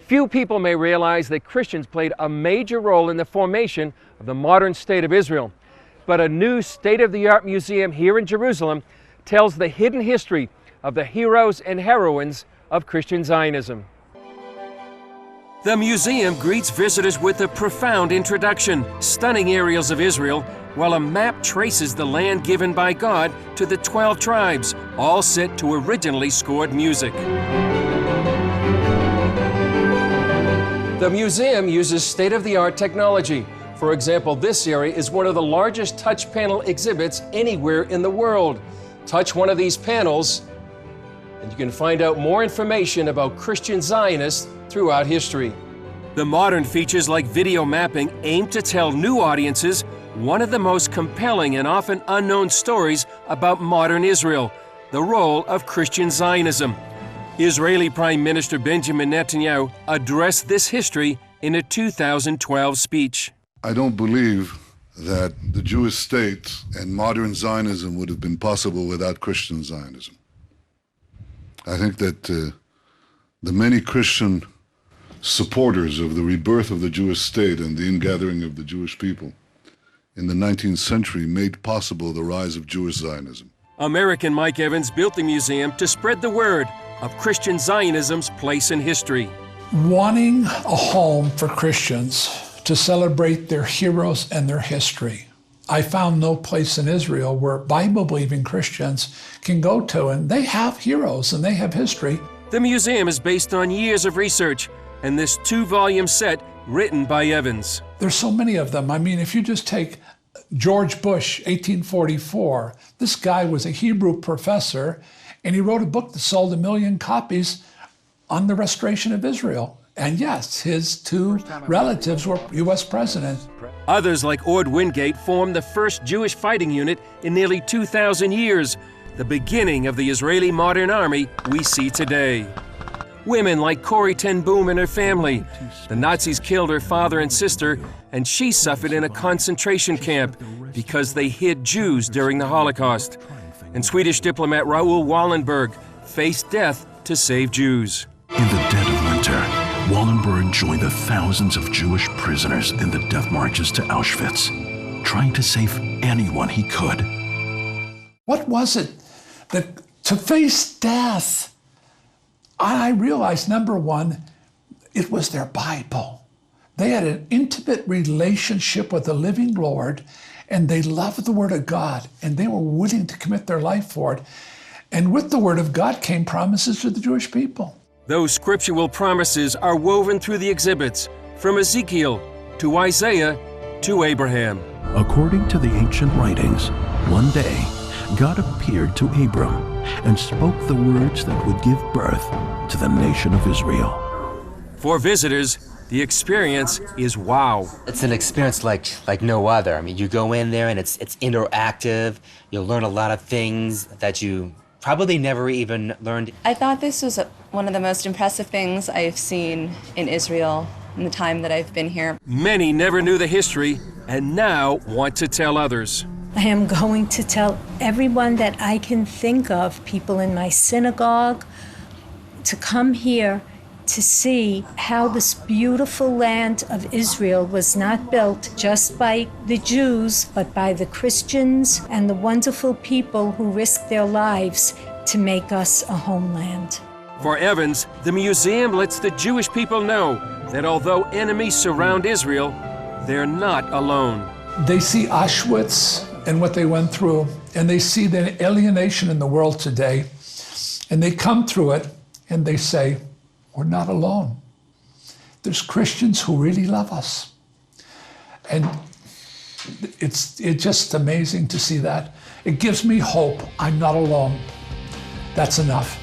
Few people may realize that Christians played a major role in the formation of the modern state of Israel. But a new state-of-the-art museum here in Jerusalem tells the hidden history of the heroes and heroines of Christian Zionism. The museum greets visitors with a profound introduction, stunning aerials of Israel, while a map traces the land given by God to the 12 tribes, all set to originally scored music. The museum uses state-of-the-art technology. For example, this area is one of the largest touch panel exhibits anywhere in the world. Touch one of these panels, and you can find out more information about Christian Zionists throughout history. The modern features like video mapping aim to tell new audiences one of the most compelling and often unknown stories about modern Israel, the role of Christian Zionism. Israeli Prime Minister Benjamin Netanyahu addressed this history in a 2012 speech. I don't believe that the Jewish state and modern Zionism would have been possible without Christian Zionism. I think that the many Christian supporters of the rebirth of the Jewish state and the ingathering of the Jewish people in the 19th century made possible the rise of Jewish Zionism. American Mike Evans built the museum to spread the word of Christian Zionism's place in history. Wanting a home for Christians to celebrate their heroes and their history. I found no place in Israel where Bible-believing Christians can go to, and they have heroes and they have history. The museum is based on years of research and this 2-volume set written by Evans. There's so many of them. I mean, if you just take George Bush, 1844, this guy was a Hebrew professor, and he wrote a book that sold 1 million copies on the restoration of Israel. And yes, his 2 relatives were U.S. presidents. Others, like Ord Wingate, formed the first Jewish fighting unit in nearly 2,000 years, the beginning of the Israeli modern army we see today. Women like Corrie ten Boom and her family. The Nazis killed her father and sister, and she suffered in a concentration camp because they hid Jews during the Holocaust. And Swedish diplomat Raoul Wallenberg faced death to save Jews. In the dead of winter, Wallenberg joined the thousands of Jewish prisoners in the death marches to Auschwitz, trying to save anyone he could. What was it that to face death? I realized, number one, it was their Bible. They had an intimate relationship with the living Lord, and they loved the Word of God, and they were willing to commit their life for it. And with the Word of God came promises to the Jewish people. Those scriptural promises are woven through the exhibits, from Ezekiel to Isaiah to Abraham. According to the ancient writings, one day God appeared to Abram and spoke the words that would give birth to the nation of Israel. For visitors, the experience is wow. It's an experience like no other. I mean, you go in there and it's interactive. You'll learn a lot of things that you probably never even learned. I thought this was one of the most impressive things I've seen in Israel in the time that I've been here. Many never knew the history and now want to tell others. I am going to tell everyone that I can think of, people in my synagogue, to come here to see how this beautiful land of Israel was not built just by the Jews, but by the Christians and the wonderful people who risked their lives to make us a homeland. For Evans, the museum lets the Jewish people know that although enemies surround Israel, they're not alone. They see Auschwitz and what they went through, and they see the alienation in the world today, and they come through it and they say, we're not alone. There's Christians who really love us. And it's just amazing to see that. It gives me hope. I'm not alone. That's enough.